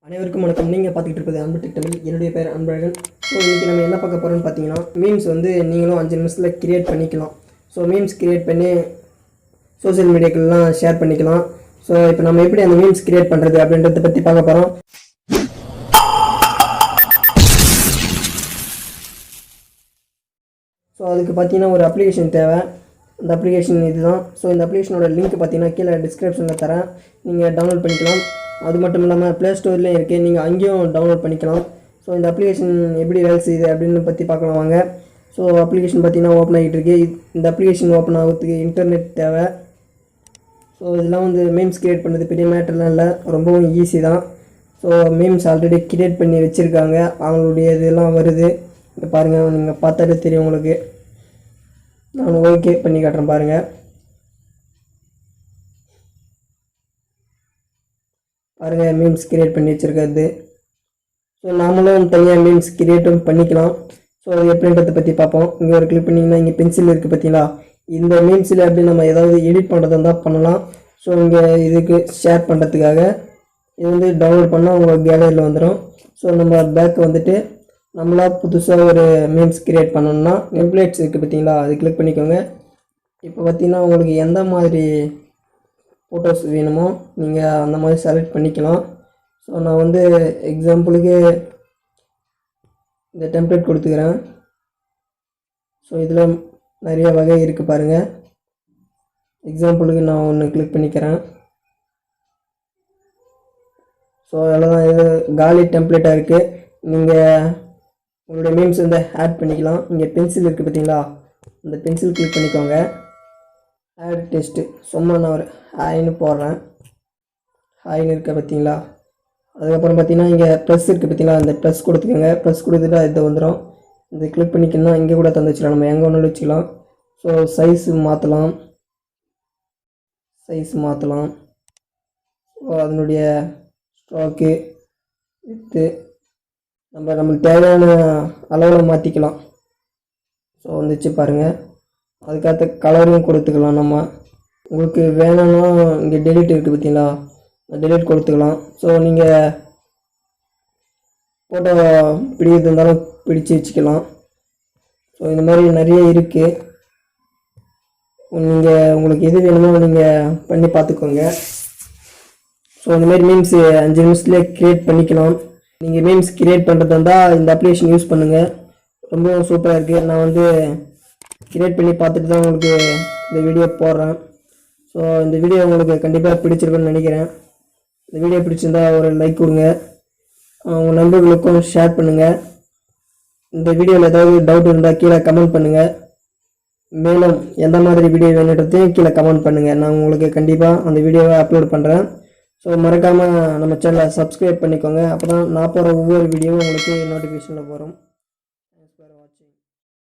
அனைவருக்கும் வணக்கம். நீங்கள் பார்த்துக்கிட்டு இருப்பது அன்பு தமிழ். என்னுடைய பேர் அன்பழகன். ஸோ இன்றைக்கி நம்ம என்ன பார்க்க போகிறோம்னு பார்த்தீங்கன்னா, மீம்ஸ் வந்து நீங்களும் 5 நிமிஷத்தில் கிரியேட் பண்ணிக்கலாம். ஸோ மீம்ஸ் கிரியேட் பண்ணி சோஷியல் மீடியாக்கெல்லாம் ஷேர் பண்ணிக்கலாம். ஸோ இப்போ நம்ம எப்படி அந்த மீம்ஸ் கிரியேட் பண்ணுறது அப்படின்றத பற்றி பார்க்க போகிறோம். ஸோ அதுக்கு பார்த்தீங்கன்னா ஒரு அப்ளிகேஷன் தேவை. அந்த அப்ளிகேஷன் இதுதான். ஸோ இந்த அப்ளிகேஷனோட லிங்க் பார்த்தீங்கன்னா கீழே டிஸ்கிரிப்ஷனில் தரேன், நீங்கள் டவுன்லோட் பண்ணிக்கலாம். அது மட்டும் இல்லாமல் ப்ளே ஸ்டோர்லேயும் இருக்குது, நீங்கள் அங்கேயும் டவுன்லோட் பண்ணிக்கலாம். ஸோ இந்த அப்ளிகேஷன் எப்படி வேலை செய்யுது அப்படின்னு பற்றி பார்க்கலாம் வாங்க. ஸோ அப்ளிகேஷன் பார்த்தீங்கன்னா ஓப்பன் ஆகிட்டு இருக்கு. இந்த அப்ளிகேஷன் ஓப்பன் ஆகிறதுக்கு இன்டர்நெட் தேவை. ஸோ இதெல்லாம் வந்து மீம்ஸ் கிரியேட் பண்ணுறது பெரிய மேட்டர்லாம் இல்லை, ரொம்பவும் ஈஸி தான். ஸோ மீம்ஸ் ஆல்ரெடி கிரியேட் பண்ணி வச்சுருக்காங்க, அவங்களுடைய இதெல்லாம் வருது. இப்போ பாருங்கள், நீங்கள் பார்த்தாலே தெரியும் உங்களுக்கு. நான் ஓகே பண்ணி காட்டுறேன் பாருங்கள். பாருங்கள், மீம்ஸ் கிரியேட் பண்ணி வச்சுருக்கிறது. ஸோ நாமளும் தனியாக மீம்ஸ் கிரியேட்டும் பண்ணிக்கலாம். ஸோ அது எப்படின்றத பற்றி பார்ப்போம். இங்கே ஒரு கிளிக் பண்ணிங்கன்னா இங்கே பென்சில் இருக்குது பார்த்தீங்களா, இந்த மீம்ஸில் எப்படி நம்ம ஏதாவது எடிட் பண்ணுறதா இருந்தால் பண்ணலாம். ஸோ இங்கே இதுக்கு ஷேர் பண்ணுறதுக்காக இது வந்து டவுன்லோட் பண்ணால் உங்கள் கேலரியில் வந்துடும். ஸோ நம்ம பேக் வந்துட்டு நம்மளா புதுசாக ஒரு மீம்ஸ் கிரியேட் பண்ணணும்னா டெம்ப்ளேட்ஸ் இருக்குது பார்த்தீங்களா, அது கிளிக் பண்ணிக்கோங்க. இப்போ பார்த்தீங்கன்னா உங்களுக்கு எந்த மாதிரி ஃபோட்டோஸ் வேணுமோ நீங்கள் அந்த மாதிரி செலக்ட் பண்ணிக்கலாம். ஸோ நான் வந்து எக்ஸாம்பிளுக்கு இந்த டெம்ப்ளேட் கொடுத்துக்கிறேன். ஸோ இதில் நிறைய வகை இருக்குது பாருங்கள். எக்ஸாம்பிளுக்கு நான் ஒன்று கிளிக் பண்ணிக்கிறேன். ஸோ அவ்வளோதான், இது காலி டெம்ப்ளேட்டாக இருக்குது. நீங்கள் உங்களுடைய மீம்ஸ் வந்து ஆட் பண்ணிக்கலாம். இங்கே பென்சில் இருக்குது பார்த்தீங்களா, இந்த பென்சில் கிளிக் பண்ணிக்கோங்க. ஆட் டெஸ்ட்டு சும்மா நான் ஒரு ஹாய்னு போடுறேன். ஹாய்னு இருக்க பார்த்தீங்களா. அதுக்கப்புறம் பார்த்தீங்கன்னா இங்கே ப்ளஸ் இருக்குது பார்த்தீங்களா, இந்த ப்ளஸ் கொடுத்துக்கோங்க. ப்ளஸ் கொடுத்துட்டா இது வந்துடும். இது கிளிக் பண்ணிக்கணும்னா இங்கே கூட தந்து வச்சுக்கலாம், நம்ம எங்கே ஒன்றும் வச்சுக்கலாம். ஸோ சைஸ் மாற்றலாம். ஸோ அதனுடைய ஸ்ட்ரோக்கு வித்து நம்மளுக்கு தேவையான அளவில் மாற்றிக்கலாம். ஸோ வந்துச்சு பாருங்கள். அதுக்கடுத்த கலரும் கொடுத்துக்கலாம். நம்ம உங்களுக்கு வேணும்னா இங்கே டெலிட் இருக்குது பார்த்தீங்களா, டெலிட் கொடுத்துக்கலாம். ஸோ நீங்கள் ஃபோட்டோ பிடிக்கிறது இருந்தாலும் பிடிச்சி வச்சுக்கலாம். ஸோ இந்த மாதிரி நிறைய இருக்குது. உங்களுக்கு எது வேணுமோ நீங்கள் பண்ணி பார்த்துக்கோங்க. ஸோ இந்த மாதிரி மீம்ஸ் 5 நிமிஷத்துலேயே க்ரியேட் பண்ணிக்கலாம். நீங்கள் மீம்ஸ் கிரியேட் பண்ணுறது இருந்தால் இந்த அப்ளிகேஷன் யூஸ் பண்ணுங்கள், ரொம்பவும் சூப்பராக இருக்குது. நான் வந்து கிரியேட் பண்ணி பார்த்துட்டு தான் உங்களுக்கு இந்த வீடியோ போடுறேன். ஸோ இந்த வீடியோ உங்களுக்கு கண்டிப்பாக பிடிச்சிருக்குன்னு நினைக்கிறேன். இந்த வீடியோ பிடிச்சிருந்தா ஒரு லைக் கொடுங்க, உங்கள் நண்பர்களுக்கும் ஷேர் பண்ணுங்கள். இந்த வீடியோவில் ஏதாவது டவுட் இருந்தால் கீழே கமெண்ட் பண்ணுங்கள். மேலும் எந்த மாதிரி வீடியோ வேணுன்றதையும் கீழே கமெண்ட் பண்ணுங்கள். நான் உங்களுக்கு கண்டிப்பாக அந்த வீடியோவை அப்லோட் பண்ணுறேன். ஸோ மறக்காமல் நம்ம சேனலை சப்ஸ்கிரைப் பண்ணிக்கோங்க. அப்போ தான் நான் போகிற ஒவ்வொரு வீடியோவும் உங்களுக்கு நோட்டிஃபிகேஷனில் வரும்.